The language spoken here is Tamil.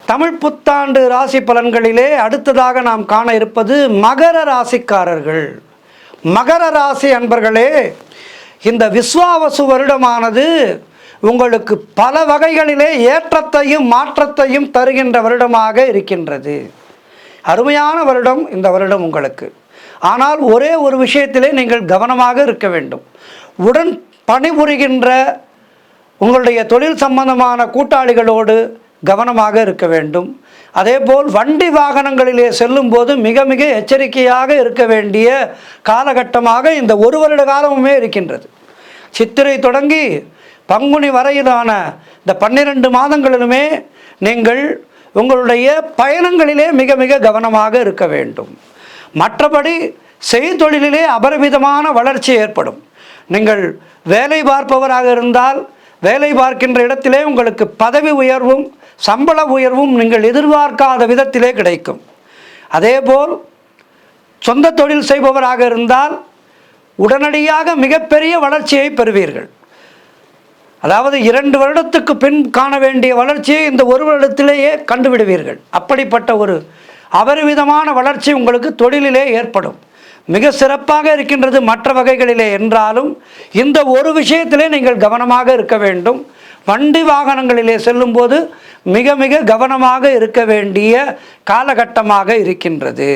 தமிழ் புத்தாண்டு ராசி பலன்களிலே அடுத்ததாக நாம் காண இருப்பது மகர ராசிக்காரர்கள். மகர ராசி அன்பர்களே, இந்த விஸ்வாவசு வருடமானது உங்களுக்கு பல வகைகளிலே ஏற்றத்தையும் மாற்றத்தையும் தருகின்ற வருடமாக இருக்கின்றது. அருமையான வருடம் இந்த வருடம் உங்களுக்கு. ஆனால் ஒரே ஒரு விஷயத்திலே நீங்கள் கவனமாக இருக்க வேண்டும். உடன் பணிபுரிகின்ற உங்களுடைய தொழில் சம்பந்தமான கூட்டாளிகளோடு கவனமாக இருக்க வேண்டும். அதேபோல் வண்டி வாகனங்களிலே செல்லும் போது மிக மிக எச்சரிக்கையாக இருக்க வேண்டிய காலகட்டமாக இந்த ஒரு வருட காலமுமே இருக்கின்றது. சித்திரை தொடங்கி பங்குனி வரையிலான இந்த 12 மாதங்களிலுமே நீங்கள் உங்களுடைய பயணங்களிலே மிக மிக கவனமாக இருக்க வேண்டும். மற்றபடி செய்தொழிலிலே அபரிமிதமான வளர்ச்சி ஏற்படும். நீங்கள் வேலை பார்ப்பவராக இருந்தால் வேலை பார்க்கின்ற இடத்திலே உங்களுக்கு பதவி உயர்வும் சம்பள உயர்வும் நீங்கள் எதிர்பார்க்காத விதத்திலே கிடைக்கும். அதேபோல் சொந்த தொழில் செய்பவராக இருந்தால் உடனடியாக மிகப்பெரிய வளர்ச்சியை பெறுவீர்கள். அதாவது 2 வருடத்துக்கு பின் காண வேண்டிய வளர்ச்சியை இந்த ஒரு வருடத்திலேயே கண்டுவிடுவீர்கள். அப்படிப்பட்ட ஒரு அபரிமிதமான வளர்ச்சி உங்களுக்கு தொழிலிலே ஏற்படும். மிக சிறப்பாக இருக்கின்றது மற்ற வகைகளிலே என்றாலும் இந்த ஒரு விஷயத்திலே நீங்கள் கவனமாக இருக்க வேண்டும். வண்டி வாகனங்களிலே செல்லும்போது மிக மிக கவனமாக இருக்க வேண்டிய காலகட்டமாக இருக்கின்றது.